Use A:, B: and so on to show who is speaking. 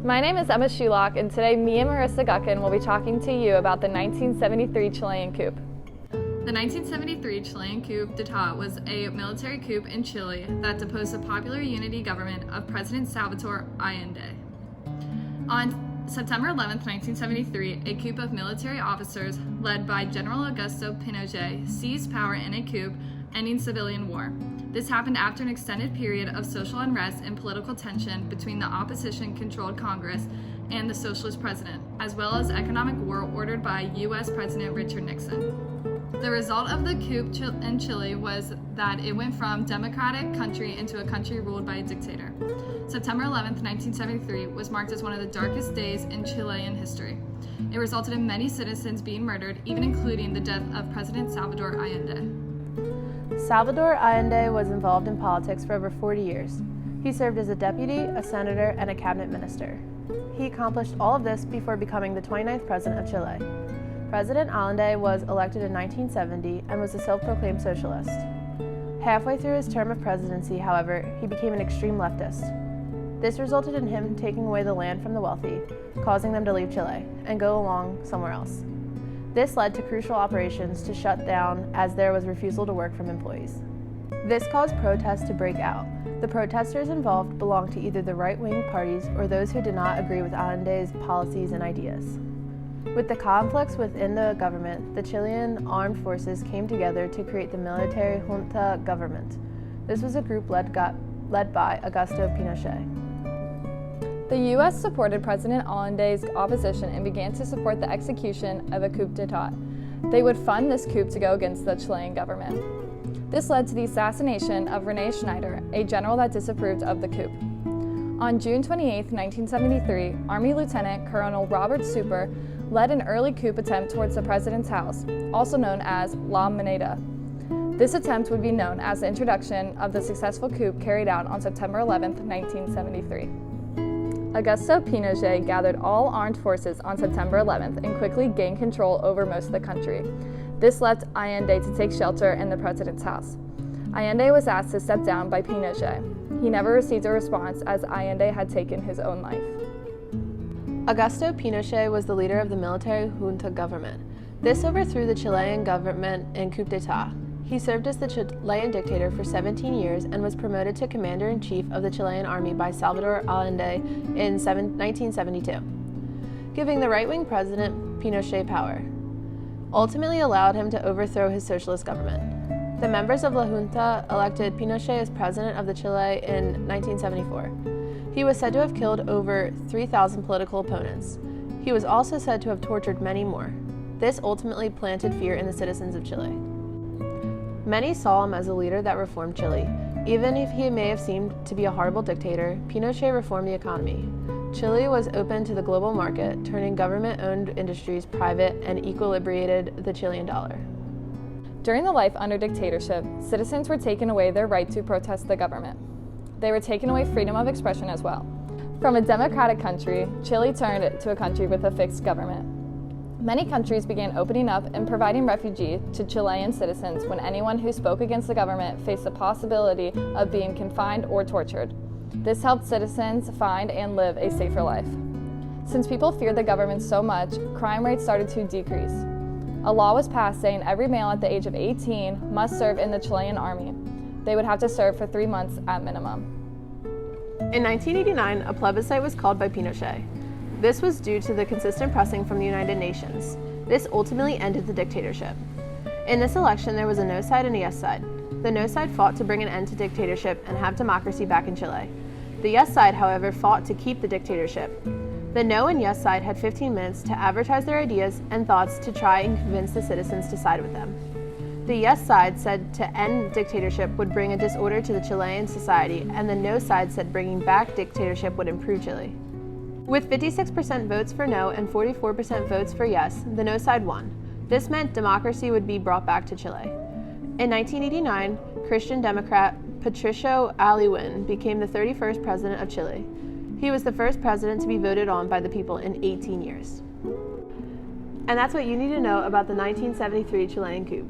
A: My name is Emma Shulock, and today me and Marissa Guckin will be talking to you about the 1973 Chilean coup. The 1973 Chilean coup d'etat was a military coup in Chile that deposed the popular unity government of President Salvador Allende. On September 11, 1973, a coup of military officers led by General Augusto Pinochet seized power in a coup, ending civilian war. This happened after an extended period of social unrest and political tension between the opposition-controlled Congress and the socialist president, as well as economic war ordered by U.S. President Richard Nixon. The result of the coup in Chile was that it went from democratic country into a country ruled by a dictator. September 11, 1973 was marked as one of the darkest days in Chilean history. It resulted in many citizens being murdered, even including the death of President Salvador Allende.
B: Salvador Allende was involved in politics for over 40 years. He served as a deputy, a senator, and a cabinet minister. He accomplished all of this before becoming the 29th president of Chile. President Allende was elected in 1970 and was a self-proclaimed socialist. Halfway through his term of presidency, however, he became an extreme leftist. This resulted in him taking away the land from the wealthy, causing them to leave Chile and go along somewhere else. This led to crucial operations to shut down as there was refusal to work from employees. This caused protests to break out. The protesters involved belonged to either the right-wing parties or those who did not agree with Allende's policies and ideas. With the conflicts within the government, the Chilean armed forces came together to create the military junta government. This was a group led by Augusto Pinochet.
A: The U.S. supported President Allende's opposition and began to support the execution of a coup d'etat. They would fund this coup to go against the Chilean government. This led to the assassination of René Schneider, a general that disapproved of the coup. On June 28, 1973, Army Lieutenant Colonel Robert Super led an early coup attempt towards the president's house, also known as La Moneda. This attempt would be known as the introduction of the successful coup carried out on September 11, 1973. Augusto Pinochet gathered all armed forces on September 11th and quickly gained control over most of the country. This left Allende to take shelter in the president's house. Allende was asked to step down by Pinochet. He never received a response as Allende had taken his own life.
B: Augusto Pinochet was the leader of the military junta government. This overthrew the Chilean government in coup d'etat. He served as the Chilean dictator for 17 years and was promoted to commander-in-chief of the Chilean army by Salvador Allende in 1972, giving the right-wing president Pinochet power, ultimately allowed him to overthrow his socialist government. The members of La Junta elected Pinochet as president of Chile in 1974. He was said to have killed over 3,000 political opponents. He was also said to have tortured many more. This ultimately planted fear in the citizens of Chile. Many saw him as a leader that reformed Chile. Even if he may have seemed to be a horrible dictator, Pinochet reformed the economy. Chile was open to the global market, turning government-owned industries private and equilibrated the Chilean dollar.
A: During the life under dictatorship, citizens were taken away their right to protest the government. They were taken away freedom of expression as well. From a democratic country, Chile turned to a country with a fixed government. Many countries began opening up and providing refuge to Chilean citizens when anyone who spoke against the government faced the possibility of being confined or tortured. This helped citizens find and live a safer life. Since people feared the government so much, crime rates started to decrease. A law was passed saying every male at the age of 18 must serve in the Chilean army. They would have to serve for 3 months at minimum.
B: In 1989, a plebiscite was called by Pinochet. This was due to the consistent pressing from the United Nations. This ultimately ended the dictatorship. In this election, there was a no side and a yes side. The no side fought to bring an end to dictatorship and have democracy back in Chile. The yes side, however, fought to keep the dictatorship. The no and yes side had 15 minutes to advertise their ideas and thoughts to try and convince the citizens to side with them. The yes side said to end dictatorship would bring a disorder to the Chilean society, and the no side said bringing back dictatorship would improve Chile. With 56% votes for no and 44% votes for yes, the no side won. This meant democracy would be brought back to Chile. In 1989, Christian Democrat Patricio Aylwin became the 31st president of Chile. He was the first president to be voted on by the people in 18 years. And that's what you need to know about the 1973 Chilean coup.